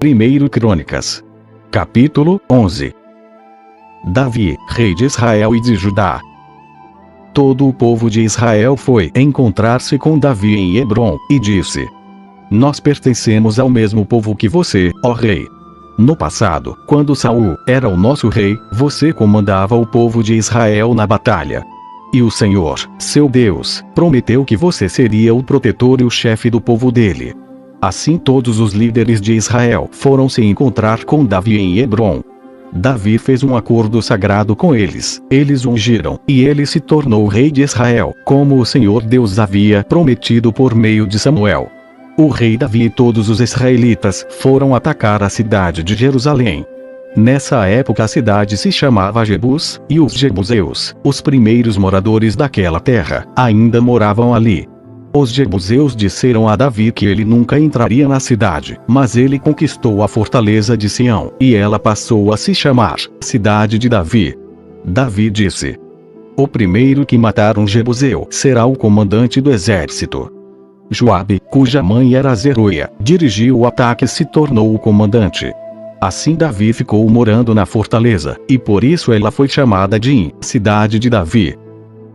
1 Crônicas. Capítulo 11. Davi, rei de Israel e de Judá. Todo o povo de Israel foi encontrar-se com Davi em Hebrom, e disse: Nós pertencemos ao mesmo povo que você, ó rei. No passado, quando Saul era o nosso rei, você comandava o povo de Israel na batalha. E o Senhor, seu Deus, prometeu que você seria o protetor e o chefe do povo dele. Assim todos os líderes de Israel foram se encontrar com Davi em Hebrom. Davi fez um acordo sagrado com eles, eles ungiram, e ele se tornou rei de Israel, como o Senhor Deus havia prometido por meio de Samuel. O rei Davi e todos os israelitas foram atacar a cidade de Jerusalém. Nessa época a cidade se chamava Jebus, e os jebuseus, os primeiros moradores daquela terra, ainda moravam ali. Os jebuseus disseram a Davi que ele nunca entraria na cidade, mas ele conquistou a fortaleza de Sião, e ela passou a se chamar Cidade de Davi. Davi disse: O primeiro que matar um jebuseu será o comandante do exército. Joabe, cuja mãe era Zeruia, dirigiu o ataque e se tornou o comandante. Assim Davi ficou morando na fortaleza, e por isso ela foi chamada de Cidade de Davi.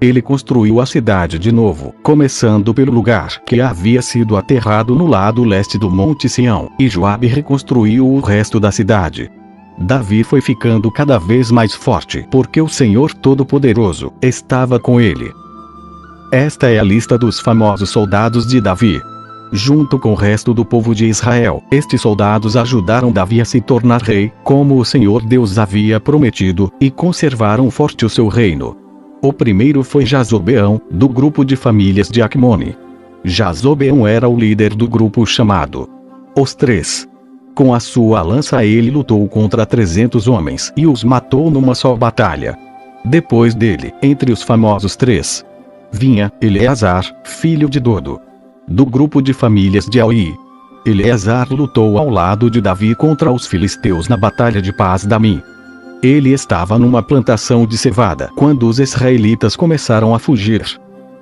Ele construiu a cidade de novo, começando pelo lugar que havia sido aterrado no lado leste do Monte Sião, e Joabe reconstruiu o resto da cidade. Davi foi ficando cada vez mais forte porque o Senhor Todo-Poderoso estava com ele. Esta é a lista dos famosos soldados de Davi. Junto com o resto do povo de Israel, estes soldados ajudaram Davi a se tornar rei, como o Senhor Deus havia prometido, e conservaram forte o seu reino. O primeiro foi Jazobeão, do grupo de famílias de Acmone. Jazobeão era o líder do grupo chamado Os Três. Com a sua lança ele lutou contra 300 homens e os matou numa só batalha. Depois dele, entre os famosos três, vinha Eleazar, filho de Dodo, do grupo de famílias de Aui. Eleazar lutou ao lado de Davi contra os filisteus na batalha de Pas-damim. Ele estava numa plantação de cevada quando os israelitas começaram a fugir.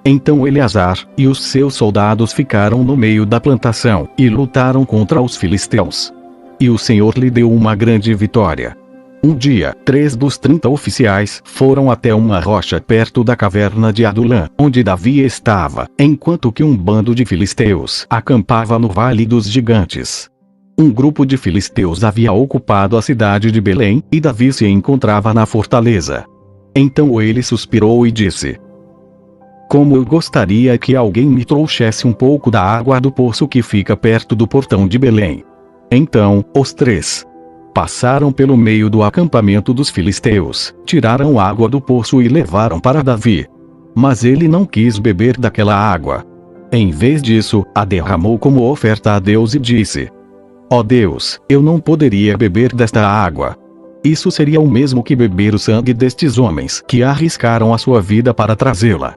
Então Eleazar e os seus soldados ficaram no meio da plantação e lutaram contra os filisteus. E o Senhor lhe deu uma grande vitória. Um dia, 3 dos 30 oficiais foram até uma rocha perto da caverna de Adulã, onde Davi estava, enquanto que um bando de filisteus acampava no Vale dos Gigantes. Um grupo de filisteus havia ocupado a cidade de Belém, e Davi se encontrava na fortaleza. Então ele suspirou e disse: Como eu gostaria que alguém me trouxesse um pouco da água do poço que fica perto do portão de Belém. Então, os três passaram pelo meio do acampamento dos filisteus, tiraram água do poço e levaram para Davi. Mas ele não quis beber daquela água. Em vez disso, a derramou como oferta a Deus e disse: Ó Deus, eu não poderia beber desta água. Isso seria o mesmo que beber o sangue destes homens que arriscaram a sua vida para trazê-la.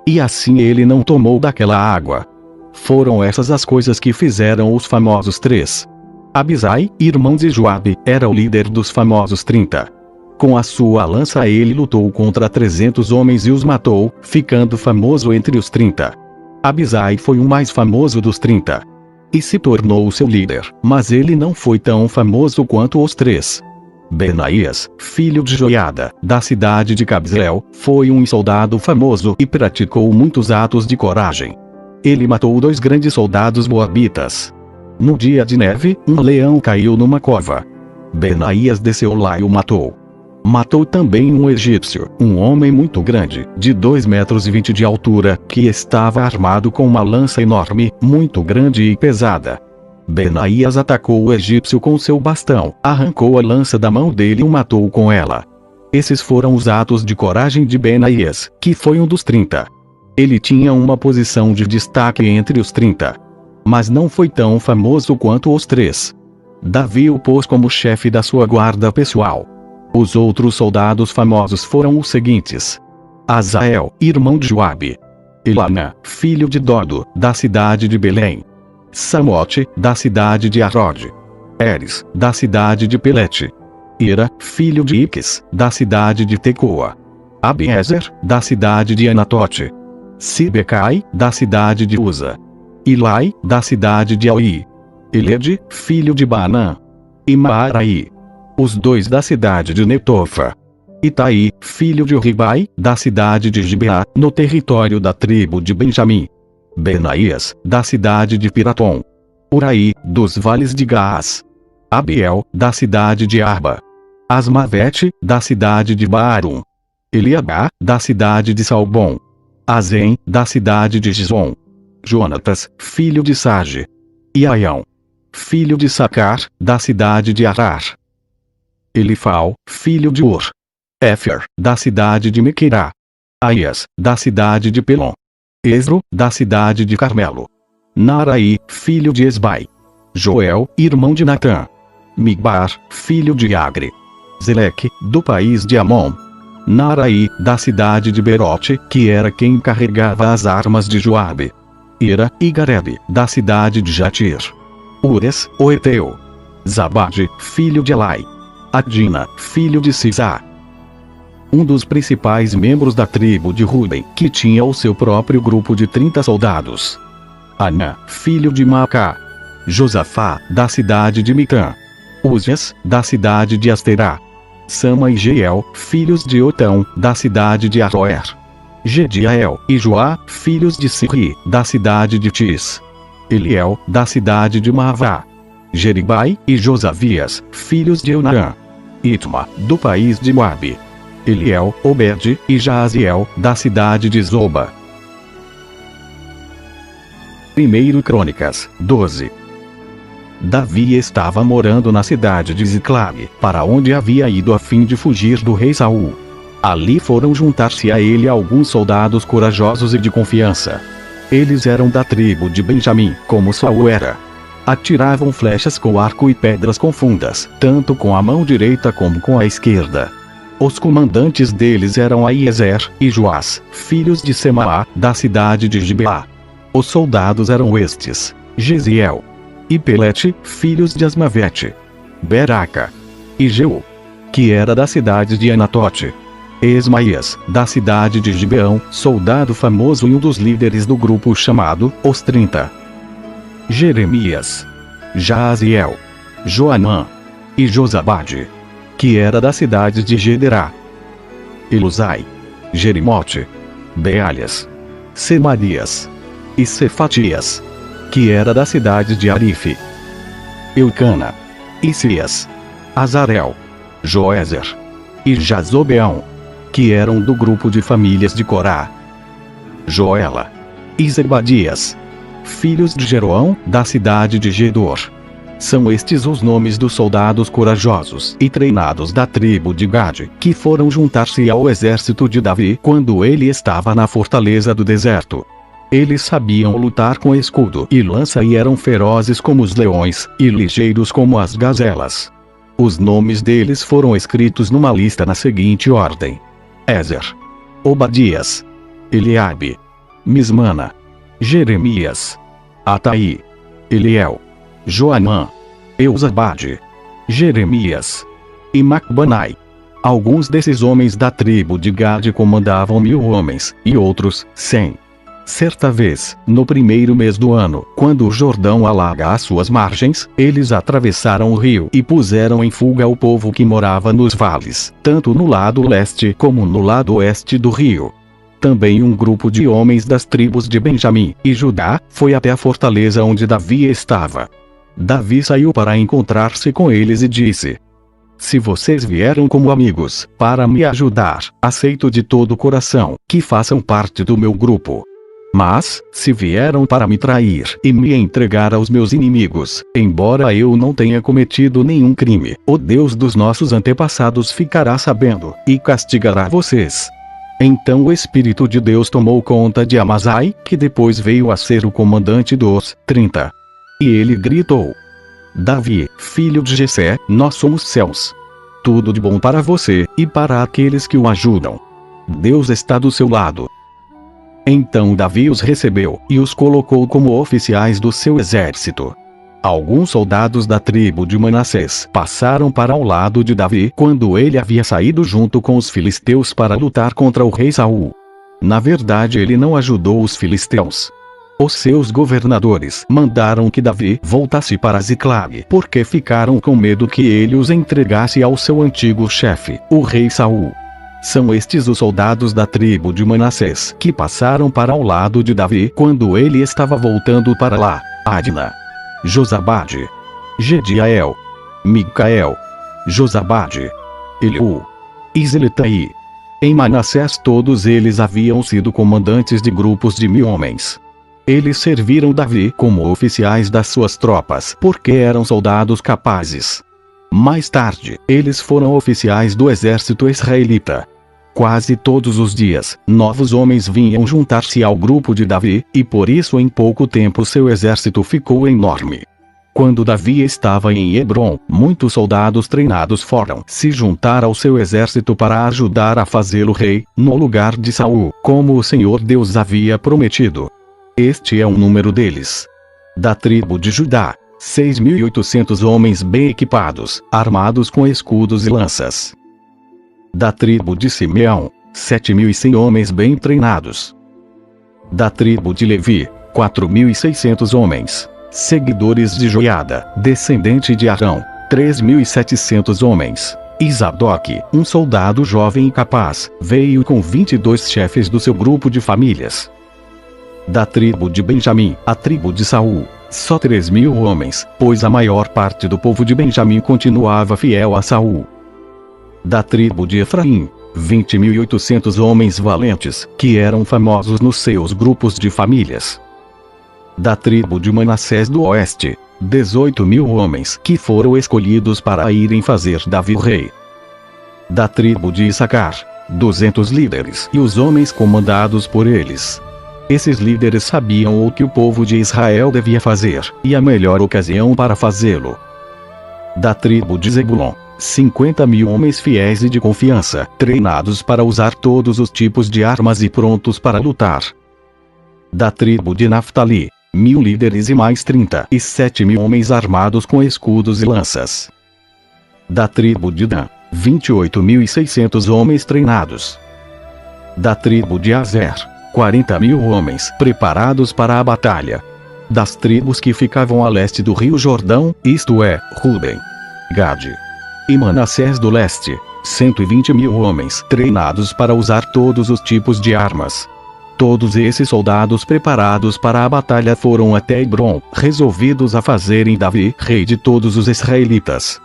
E assim ele não tomou daquela água. Foram essas as coisas que fizeram os famosos três. Abisai, irmão de Joabe, era o líder dos famosos 30. Com a sua lança ele lutou contra 300 homens e os matou, ficando famoso entre os 30. Abisai foi o mais famoso dos 30. E se tornou seu líder, mas ele não foi tão famoso quanto os três. Benaías, filho de Joiada, da cidade de Cabzeel, foi um soldado famoso e praticou muitos atos de coragem. Ele matou 2 grandes soldados moabitas. No dia de neve, um leão caiu numa cova. Benaías desceu lá e o matou. Matou também um egípcio, um homem muito grande, de 2,20 metros de altura, que estava armado com uma lança enorme, muito grande e pesada. Benaías atacou o egípcio com seu bastão, arrancou a lança da mão dele e o matou com ela. Esses foram os atos de coragem de Benaías, que foi um dos 30. Ele tinha uma posição de destaque entre os 30. Mas não foi tão famoso quanto os três. Davi o pôs como chefe da sua guarda pessoal. Os outros soldados famosos foram os seguintes: Azael, irmão de Joabe. Elana, filho de Dodo, da cidade de Belém. Samote, da cidade de Arode. Eres, da cidade de Pelete. Ira, filho de Iques, da cidade de Tecoa. Abiezer, da cidade de Anatote. Sibecai, da cidade de Uza. Ilai, da cidade de Aui. Elede, filho de Baanã, e Maaraí, os dois da cidade de Netofa. Itaí, filho de Ribai, da cidade de Gibeá, no território da tribo de Benjamim. Benaías, da cidade de Piratom. Uraí, dos vales de Gaás. Abiel, da cidade de Arba. Asmavete, da cidade de Baarum. Eliabá, da cidade de Salbom. Azem, da cidade de Gizom. Jonatas, filho de Sage. Iaião, filho de Sacar, da cidade de Arar. Elifal, filho de Ur. Éfer, da cidade de Mequirá. Aias, da cidade de Pelom. Esro, da cidade de Carmelo. Naraí, filho de Esbai. Joel, irmão de Natã. Migbar, filho de Agre. Zeleque, do país de Amon. Naraí, da cidade de Berote, que era quem carregava as armas de Joabe. Ira e Garebe, da cidade de Jatir. Ures, o Eteu. Zabade, filho de Elai. Adina, filho de Sisá. Um dos principais membros da tribo de Ruben, que tinha o seu próprio grupo de 30 soldados. Anã, filho de Maacá. Josafá, da cidade de Mitã. Uzias, da cidade de Asterá. Sama e Jeiel, filhos de Otão, da cidade de Aroer. Gediael e Joá, filhos de Sirri, da cidade de Tis. Eliel, da cidade de Maavá. Jeribai e Josavias, filhos de Eunã. Itma, do país de Moabe. Eliel, Obed e Jaaziel, da cidade de Zoba. 1 Crônicas, 12. Davi estava morando na cidade de Ziclag, para onde havia ido a fim de fugir do rei Saul. Ali foram juntar-se a ele alguns soldados corajosos e de confiança. Eles eram da tribo de Benjamim, como Saul era. Atiravam flechas com arco e pedras com fundas, tanto com a mão direita como com a esquerda. Os comandantes deles eram Aiezer e Joás, filhos de Semaá, da cidade de Gibeá. Os soldados eram estes: Gesiel e Pelete, filhos de Asmavete. Beraca e Jeú, que era da cidade de Anatote. Esmaías, da cidade de Gibeão, soldado famoso e um dos líderes do grupo chamado Os 30. Jeremias, Jaaziel, Joanã e Josabade, que era da cidade de Gederá. Elusai, Jerimote, Bealias, Semarias e Cefatias, que era da cidade de Arife. Eucana, Isias, Azarel, Joézer e Jazobeão, que eram do grupo de famílias de Corá. Joela e Zebadias, filhos de Jeroão, da cidade de Gedor. São estes os nomes dos soldados corajosos e treinados da tribo de Gade, que foram juntar-se ao exército de Davi quando ele estava na fortaleza do deserto. Eles sabiam lutar com escudo e lança e eram ferozes como os leões, e ligeiros como as gazelas. Os nomes deles foram escritos numa lista na seguinte ordem: Ezer, Obadias, Eliabe, Mismana, Jeremias, Ataí, Eliel, Joanã, Eusabade, Jeremias e Macbanai. Alguns desses homens da tribo de Gade comandavam 1000 homens, e outros 100. Certa vez, no primeiro mês do ano, quando o Jordão alaga as suas margens, eles atravessaram o rio e puseram em fuga o povo que morava nos vales, tanto no lado leste como no lado oeste do rio. Também um grupo de homens das tribos de Benjamim e Judá foi até a fortaleza onde Davi estava. Davi saiu para encontrar-se com eles e disse: Se vocês vieram como amigos, para me ajudar, aceito de todo o coração que façam parte do meu grupo. Mas, se vieram para me trair e me entregar aos meus inimigos, embora eu não tenha cometido nenhum crime, o Deus dos nossos antepassados ficará sabendo, e castigará vocês. Então o Espírito de Deus tomou conta de Amazai, que depois veio a ser o comandante dos 30. E ele gritou: Davi, filho de Jessé, nós somos céus. Tudo de bom para você, e para aqueles que o ajudam. Deus está do seu lado. Então Davi os recebeu, e os colocou como oficiais do seu exército. Alguns soldados da tribo de Manassés passaram para o lado de Davi quando ele havia saído junto com os filisteus para lutar contra o rei Saul. Na verdade ele não ajudou os filisteus. Os seus governadores mandaram que Davi voltasse para Ziclag, porque ficaram com medo que ele os entregasse ao seu antigo chefe, o rei Saul. São estes os soldados da tribo de Manassés que passaram para o lado de Davi quando ele estava voltando para lá: Adna, Josabade, Jediael, Micael, Josabade, Eliú e Zeletai. Em Manassés todos eles haviam sido comandantes de grupos de 1000 homens. Eles serviram Davi como oficiais das suas tropas porque eram soldados capazes. Mais tarde, eles foram oficiais do exército israelita. Quase todos os dias, novos homens vinham juntar-se ao grupo de Davi, e por isso em pouco tempo seu exército ficou enorme. Quando Davi estava em Hebrom, muitos soldados treinados foram se juntar ao seu exército para ajudar a fazê-lo rei, no lugar de Saul, como o Senhor Deus havia prometido. Este é o número deles. Da tribo de Judá, 6.800 homens bem equipados, armados com escudos e lanças. Da tribo de Simeão, 7.100 homens bem treinados. Da tribo de Levi, 4.600 homens, seguidores de Joiada, descendente de Arão, 3.700 homens. E Zadoc, um soldado jovem e capaz, veio com 22 chefes do seu grupo de famílias. Da tribo de Benjamim, a tribo de Saul, só 3.000 homens, pois a maior parte do povo de Benjamim continuava fiel a Saul. Da tribo de Efraim, 20.800 homens valentes, que eram famosos nos seus grupos de famílias. Da tribo de Manassés do Oeste, 18.000 homens que foram escolhidos para irem fazer Davi rei. Da tribo de Issacar, 200 líderes e os homens comandados por eles. Esses líderes sabiam o que o povo de Israel devia fazer, e a melhor ocasião para fazê-lo. Da tribo de Zebulon, 50.000 homens fiéis e de confiança, treinados para usar todos os tipos de armas e prontos para lutar. Da tribo de Naftali, 1.000 líderes e mais 37.000 homens armados com escudos e lanças. Da tribo de Dan, 28.600 homens treinados. Da tribo de Azer, 40.000 homens preparados para a batalha. Das tribos que ficavam a leste do rio Jordão, isto é, Ruben, Gade e Manassés do leste, 120.000 homens treinados para usar todos os tipos de armas. Todos esses soldados preparados para a batalha foram até Hebrom, resolvidos a fazerem Davi rei de todos os israelitas.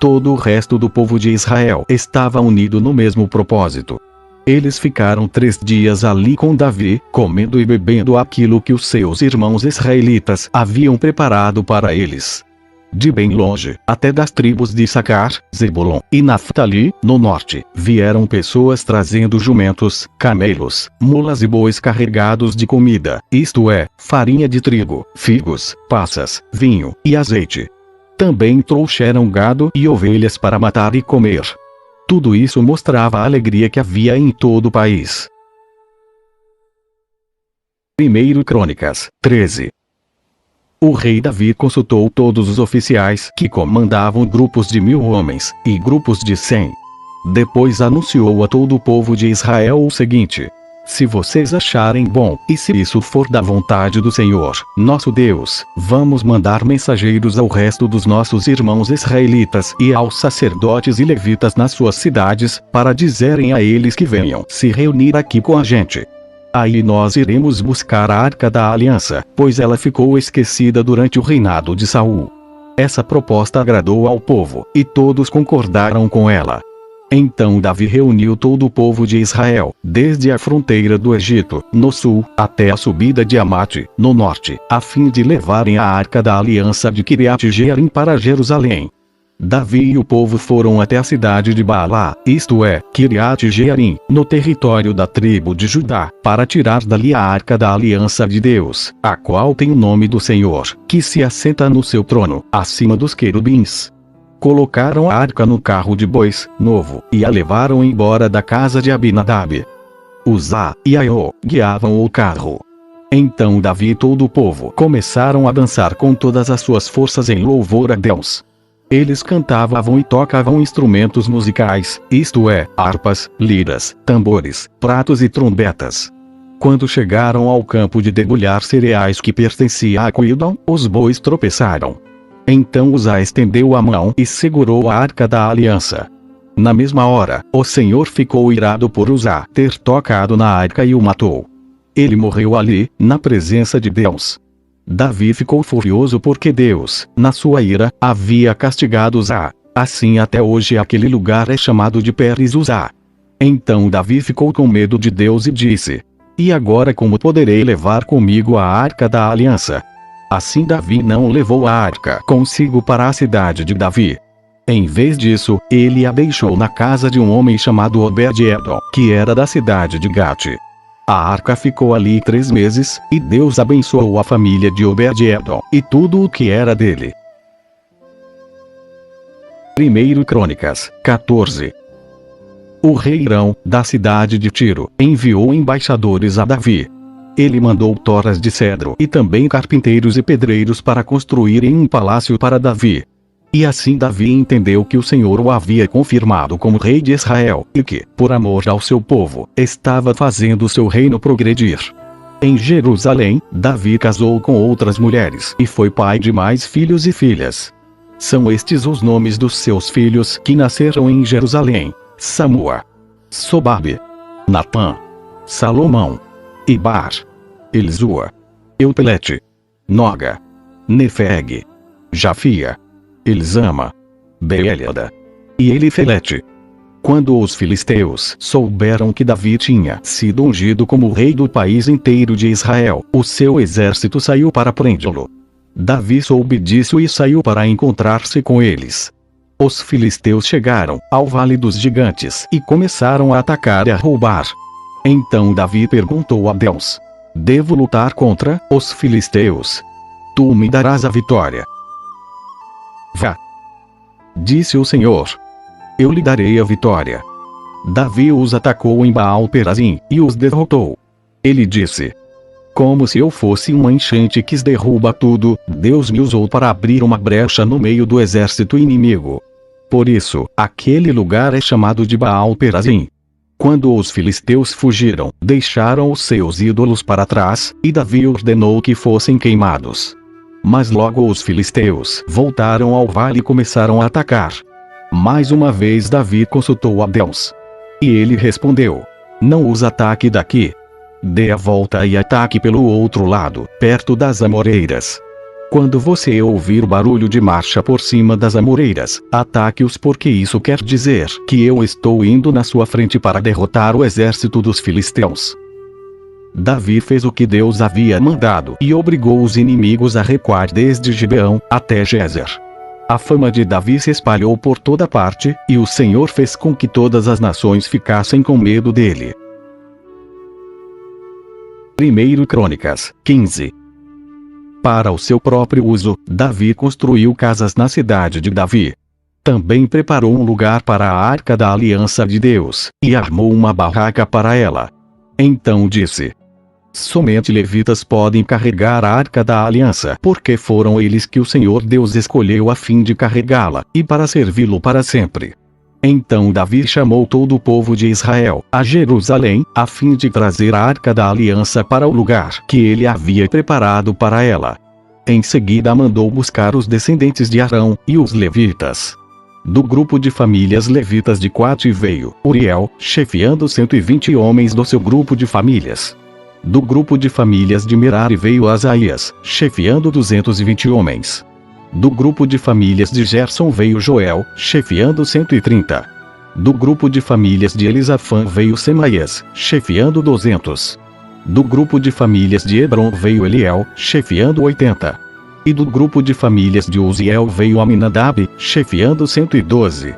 Todo o resto do povo de Israel estava unido no mesmo propósito. Eles ficaram 3 dias ali com Davi, comendo e bebendo aquilo que os seus irmãos israelitas haviam preparado para eles. De bem longe, até das tribos de Issacar, Zebulon e Naftali, no norte, vieram pessoas trazendo jumentos, camelos, mulas e bois carregados de comida, isto é, farinha de trigo, figos, passas, vinho e azeite. Também trouxeram gado e ovelhas para matar e comer. Tudo isso mostrava a alegria que havia em todo o país. 1 Crônicas, 13. O rei Davi consultou todos os oficiais que comandavam grupos de 1000 homens, e grupos de 100. Depois anunciou a todo o povo de Israel o seguinte: se vocês acharem bom, e se isso for da vontade do Senhor, nosso Deus, vamos mandar mensageiros ao resto dos nossos irmãos israelitas e aos sacerdotes e levitas nas suas cidades, para dizerem a eles que venham se reunir aqui com a gente. Aí nós iremos buscar a Arca da Aliança, pois ela ficou esquecida durante o reinado de Saul. Essa proposta agradou ao povo, e todos concordaram com ela. Então Davi reuniu todo o povo de Israel, desde a fronteira do Egito, no sul, até a subida de Amate, no norte, a fim de levarem a Arca da Aliança de Kiriat-Jearim para Jerusalém. Davi e o povo foram até a cidade de Baalá, isto é, Kiriat-Jearim, no território da tribo de Judá, para tirar dali a Arca da Aliança de Deus, a qual tem o nome do Senhor, que se assenta no seu trono, acima dos querubins. Colocaram a arca no carro de bois, novo, e a levaram embora da casa de Abinadab. Uzá e Aiô guiavam o carro. Então Davi e todo o povo começaram a dançar com todas as suas forças em louvor a Deus. Eles cantavam e tocavam instrumentos musicais, isto é, harpas, liras, tambores, pratos e trombetas. Quando chegaram ao campo de debulhar cereais que pertencia a Aquidom, os bois tropeçaram. Então Uzá estendeu a mão e segurou a arca da aliança. Na mesma hora, o Senhor ficou irado por Uzá ter tocado na arca e o matou. Ele morreu ali, na presença de Deus. Davi ficou furioso porque Deus, na sua ira, havia castigado Uzá. Assim até hoje aquele lugar é chamado de Peres Uzá. Então Davi ficou com medo de Deus e disse: "E agora como poderei levar comigo a arca da aliança?" Assim Davi não levou a arca consigo para a cidade de Davi. Em vez disso, ele a deixou na casa de um homem chamado Obed-edom, que era da cidade de Gate. A arca ficou ali 3 meses, e Deus abençoou a família de Obed-edom, e tudo o que era dele. 1 Crônicas, 14. O rei Hirão, da cidade de Tiro, enviou embaixadores a Davi. Ele mandou toras de cedro e também carpinteiros e pedreiros para construírem um palácio para Davi. E assim Davi entendeu que o Senhor o havia confirmado como rei de Israel, e que, por amor ao seu povo, estava fazendo seu reino progredir. Em Jerusalém, Davi casou com outras mulheres e foi pai de mais filhos e filhas. São estes os nomes dos seus filhos que nasceram em Jerusalém: Samua, Sobabe, Natã, Salomão, Ibar, Elisua, Eupelete, Noga, Nefeg, Jafia, Elisama, Beeliada e Elifelete. Quando os filisteus souberam que Davi tinha sido ungido como rei do país inteiro de Israel, o seu exército saiu para prendê-lo. Davi soube disso e saiu para encontrar-se com eles. Os filisteus chegaram ao Vale dos Gigantes e começaram a atacar e a roubar. Então Davi perguntou a Deus: "Devo lutar contra os filisteus? Tu me darás a vitória." "Vá," disse o Senhor. "Eu lhe darei a vitória." Davi os atacou em Baal-Perazim e os derrotou. Ele disse: "Como se eu fosse uma enchente que derruba tudo, Deus me usou para abrir uma brecha no meio do exército inimigo." Por isso, aquele lugar é chamado de Baal-Perazim. Quando os filisteus fugiram, deixaram os seus ídolos para trás, e Davi ordenou que fossem queimados. Mas logo os filisteus voltaram ao vale e começaram a atacar. Mais uma vez Davi consultou a Deus. E ele respondeu: "Não os ataque daqui. Dê a volta e ataque pelo outro lado, perto das amoreiras. Quando você ouvir o barulho de marcha por cima das amoreiras, ataque-os, porque isso quer dizer que eu estou indo na sua frente para derrotar o exército dos filisteus." Davi fez o que Deus havia mandado e obrigou os inimigos a recuar desde Gibeão até Gezer. A fama de Davi se espalhou por toda parte, e o Senhor fez com que todas as nações ficassem com medo dele. 1 Crônicas, 15. Para o seu próprio uso, Davi construiu casas na cidade de Davi. Também preparou um lugar para a arca da aliança de Deus, e armou uma barraca para ela. Então disse: "Somente levitas podem carregar a arca da aliança, porque foram eles que o Senhor Deus escolheu a fim de carregá-la, e para servi-lo para sempre." Então Davi chamou todo o povo de Israel a Jerusalém, a fim de trazer a arca da aliança para o lugar que ele havia preparado para ela. Em seguida mandou buscar os descendentes de Arão e os levitas. Do grupo de famílias levitas de Coate veio Uriel, chefiando 120 homens do seu grupo de famílias. Do grupo de famílias de Merari veio Asaías, chefiando 220 homens. Do grupo de famílias de Gerson veio Joel, chefiando 130. Do grupo de famílias de Elisafã veio Semaías, chefiando 200. Do grupo de famílias de Hebron veio Eliel, chefiando 80. E do grupo de famílias de Uziel veio Aminadab, chefiando 112.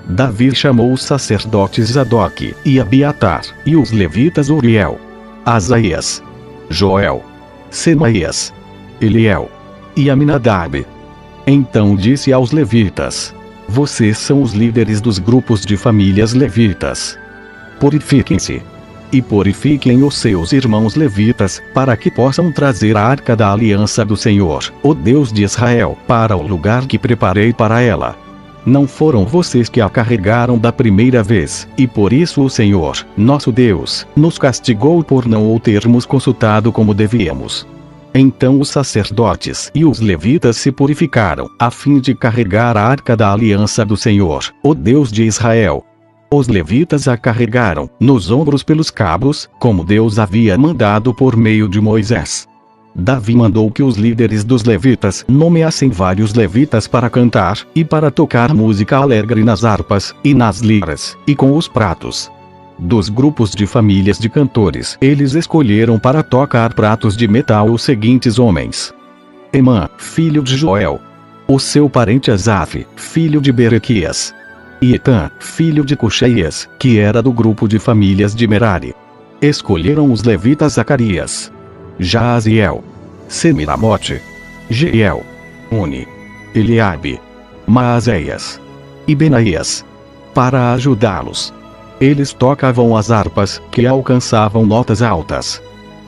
Davi chamou os sacerdotes Zadoc e Abiatar, e os levitas Uriel, Asaías, Joel, Semaías, Eliel e Aminadab. Então disse aos levitas: "Vocês são os líderes dos grupos de famílias levitas. Purifiquem-se e purifiquem os seus irmãos levitas, para que possam trazer a arca da aliança do Senhor, o Deus de Israel, para o lugar que preparei para ela." Não foram vocês que a carregaram da primeira vez, e por isso o Senhor, nosso Deus, nos castigou por não o termos consultado como devíamos. Então os sacerdotes e os levitas se purificaram, a fim de carregar a arca da aliança do Senhor, o Deus de Israel. Os levitas a carregaram, nos ombros pelos cabos, como Deus havia mandado por meio de Moisés. Davi mandou que os líderes dos levitas nomeassem vários levitas para cantar, e para tocar música alegre nas harpas, e nas liras, e com os pratos. Dos grupos de famílias de cantores, eles escolheram para tocar pratos de metal os seguintes homens: Emã, filho de Joel. O seu parente Asaf, filho de Berequias. E Etã, filho de Cuxeias, que era do grupo de famílias de Merari. Escolheram os levitas Zacarias, Jaaziel, Semiramote, Jeiel, Uni, Eliabe, Maazéias e Benaías, para ajudá-los. Eles tocavam as harpas, que alcançavam notas altas.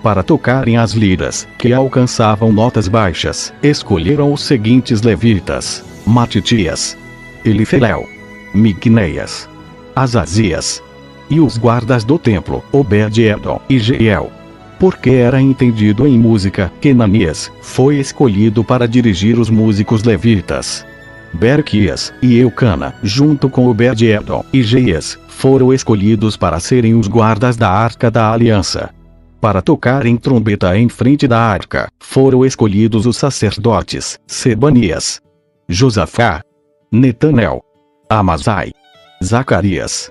Para tocarem as liras, que alcançavam notas baixas, escolheram os seguintes levitas: Matitias, Elifelel, Miquneias, Azazias. E os guardas do templo, Obed-edom e Jeiel. Porque era entendido em música, Kenanias foi escolhido para dirigir os músicos levitas. Berquias e Eucana, junto com Obed-edom e Jeias, foram escolhidos para serem os guardas da Arca da Aliança. Para tocarem trombeta em frente da arca, foram escolhidos os sacerdotes, Sebanias, Josafá, Netanel, Amazai, Zacarias,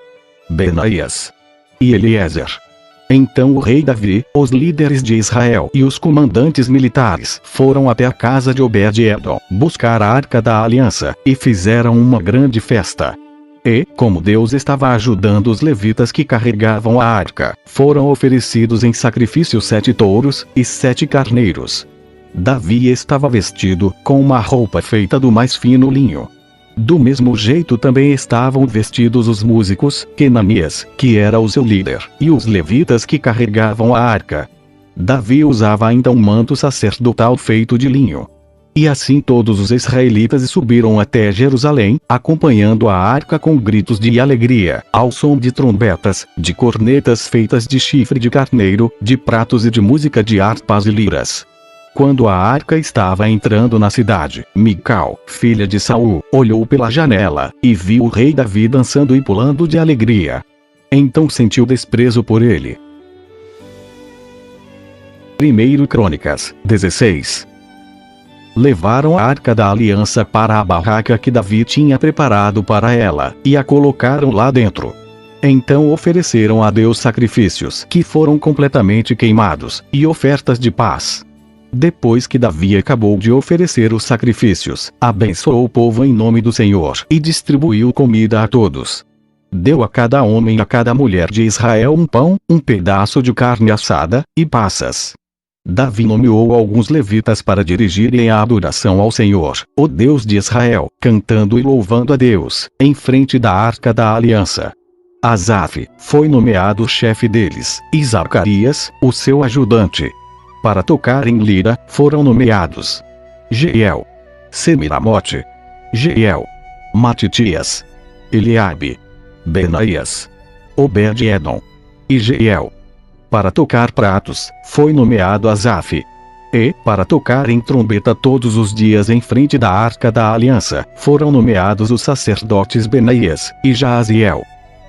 Benaías e Eliezer. Então o rei Davi, os líderes de Israel e os comandantes militares foram até a casa de Obed-edom buscar a Arca da Aliança, e fizeram uma grande festa. E, como Deus estava ajudando os levitas que carregavam a arca, foram oferecidos em sacrifício 7 touros e 7 carneiros. Davi estava vestido com uma roupa feita do mais fino linho. Do mesmo jeito também estavam vestidos os músicos, Kenanias, que era o seu líder, e os levitas que carregavam a arca. Davi usava ainda um manto sacerdotal feito de linho. E assim todos os israelitas subiram até Jerusalém, acompanhando a arca com gritos de alegria, ao som de trombetas, de cornetas feitas de chifre de carneiro, de pratos e de música de harpas e liras. Quando a arca estava entrando na cidade, Mical, filha de Saul, olhou pela janela, e viu o rei Davi dançando e pulando de alegria. Então sentiu desprezo por ele. 1 Crônicas, 16. Levaram a Arca da Aliança para a barraca que Davi tinha preparado para ela, e a colocaram lá dentro. Então ofereceram a Deus sacrifícios que foram completamente queimados, e ofertas de paz. Depois que Davi acabou de oferecer os sacrifícios, abençoou o povo em nome do Senhor e distribuiu comida a todos. Deu a cada homem e a cada mulher de Israel um pão, um pedaço de carne assada, e passas. Davi nomeou alguns levitas para dirigirem a adoração ao Senhor, o Deus de Israel, cantando e louvando a Deus, em frente da Arca da Aliança. Asaf foi nomeado chefe deles, e Zacarias, o seu ajudante. Para tocar em lira, foram nomeados Jeiel, Semiramote, Jeiel, Matitias, Eliabe, Benaías, Obed-edom e Jeiel. Para tocar pratos, foi nomeado Asaf. E, para tocar em trombeta todos os dias em frente da Arca da Aliança, foram nomeados os sacerdotes Benaías e Jaaziel.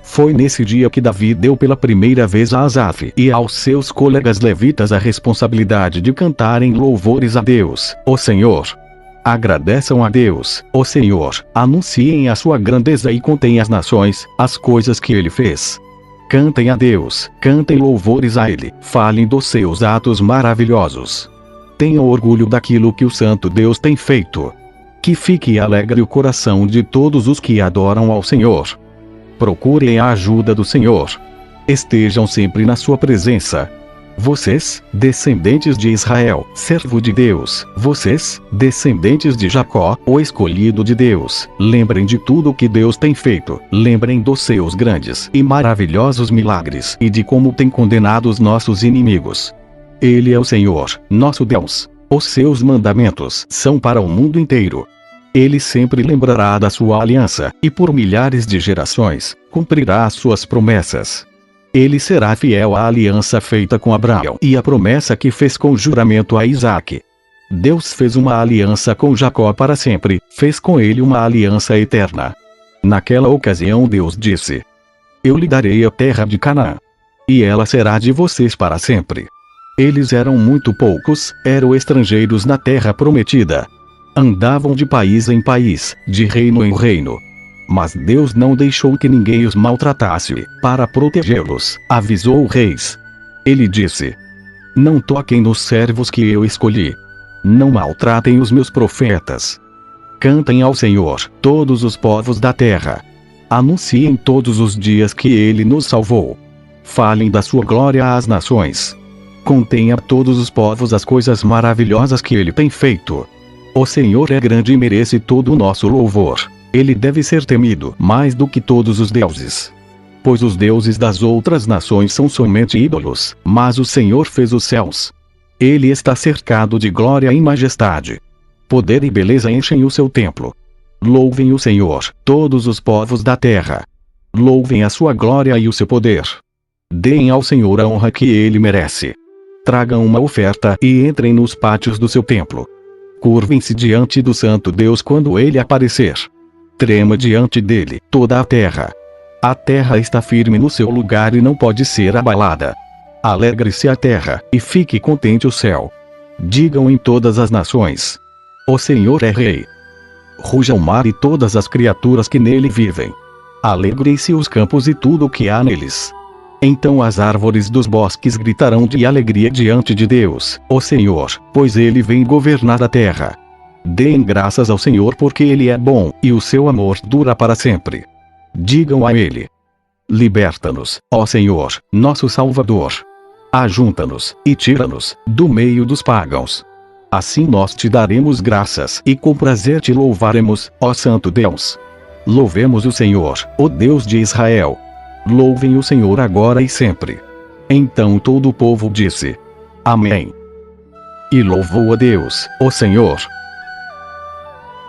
Foi nesse dia que Davi deu pela primeira vez a Asaf e aos seus colegas levitas a responsabilidade de cantarem louvores a Deus, o Senhor. Agradeçam a Deus, o Senhor, anunciem a sua grandeza e contem às nações as coisas que ele fez. Cantem a Deus, cantem louvores a ele, falem dos seus atos maravilhosos. Tenham orgulho daquilo que o Santo Deus tem feito. Que fique alegre o coração de todos os que adoram ao Senhor. Procurem a ajuda do Senhor. Estejam sempre na sua presença. Vocês, descendentes de Israel, servo de Deus, vocês, descendentes de Jacó, o escolhido de Deus, lembrem de tudo o que Deus tem feito, lembrem dos seus grandes e maravilhosos milagres e de como tem condenado os nossos inimigos. Ele é o Senhor, nosso Deus. Os seus mandamentos são para o mundo inteiro. Ele sempre lembrará da sua aliança, e por milhares de gerações, cumprirá as suas promessas. Ele será fiel à aliança feita com Abraão e à promessa que fez com juramento a Isaque. Deus fez uma aliança com Jacó para sempre, fez com ele uma aliança eterna. Naquela ocasião Deus disse: Eu lhe darei a terra de Canaã, e ela será de vocês para sempre. Eles eram muito poucos, eram estrangeiros na terra prometida. Andavam de país em país, de reino em reino. Mas Deus não deixou que ninguém os maltratasse. Para protegê-los, avisou os reis. Ele disse: Não toquem nos servos que eu escolhi. Não maltratem os meus profetas. Cantem ao Senhor, todos os povos da terra. Anunciem todos os dias que Ele nos salvou. Falem da sua glória às nações. Contem a todos os povos as coisas maravilhosas que Ele tem feito. O Senhor é grande e merece todo o nosso louvor. Ele deve ser temido mais do que todos os deuses. Pois os deuses das outras nações são somente ídolos, mas o Senhor fez os céus. Ele está cercado de glória e majestade. Poder e beleza enchem o seu templo. Louvem o Senhor, todos os povos da terra. Louvem a sua glória e o seu poder. Deem ao Senhor a honra que Ele merece. Tragam uma oferta e entrem nos pátios do seu templo. Curvem-se diante do Santo Deus quando Ele aparecer. Trema diante dele toda a terra. A terra está firme no seu lugar e não pode ser abalada. Alegre-se a terra, e fique contente o céu. Digam em todas as nações: O Senhor é Rei. Ruja o mar e todas as criaturas que nele vivem. Alegrem-se os campos e tudo o que há neles. Então as árvores dos bosques gritarão de alegria diante de Deus, o Senhor, pois Ele vem governar a terra. Deem graças ao Senhor porque Ele é bom, e o seu amor dura para sempre. Digam a Ele: Liberta-nos, ó Senhor, nosso Salvador. Ajunta-nos, e tira-nos, do meio dos pagãos. Assim nós te daremos graças e com prazer te louvaremos, ó Santo Deus. Louvemos o Senhor, o Deus de Israel. Louvem o Senhor agora e sempre. Então todo o povo disse: Amém. E louvou a Deus, o Senhor.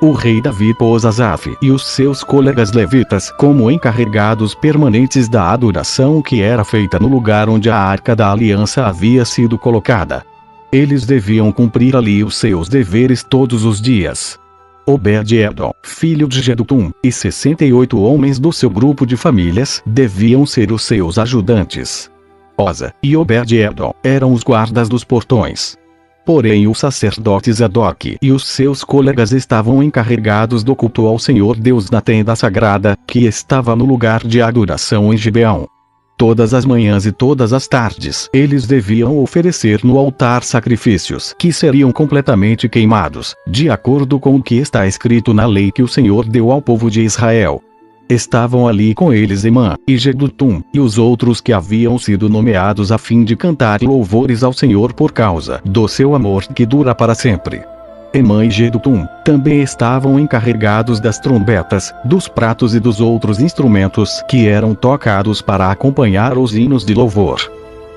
O rei Davi pôs Asaf e os seus colegas levitas como encarregados permanentes da adoração que era feita no lugar onde a arca da aliança havia sido colocada. Eles deviam cumprir ali os seus deveres todos os dias. Obed-edom, filho de Jedutum, e 68 homens do seu grupo de famílias deviam ser os seus ajudantes. Oza e Obed-edom eram os guardas dos portões. Porém o sacerdote Zadok e os seus colegas estavam encarregados do culto ao Senhor Deus na tenda sagrada, que estava no lugar de adoração em Gibeão. Todas as manhãs e todas as tardes eles deviam oferecer no altar sacrifícios que seriam completamente queimados, de acordo com o que está escrito na lei que o Senhor deu ao povo de Israel. Estavam ali com eles Emã e Jedutum e os outros que haviam sido nomeados a fim de cantar louvores ao Senhor por causa do seu amor que dura para sempre. Emã e Jedutum também estavam encarregados das trombetas, dos pratos e dos outros instrumentos que eram tocados para acompanhar os hinos de louvor.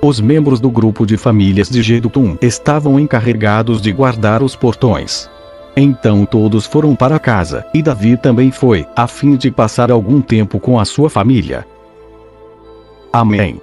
Os membros do grupo de famílias de Jedutum estavam encarregados de guardar os portões. Então todos foram para casa, e Davi também foi, a fim de passar algum tempo com a sua família. Amém.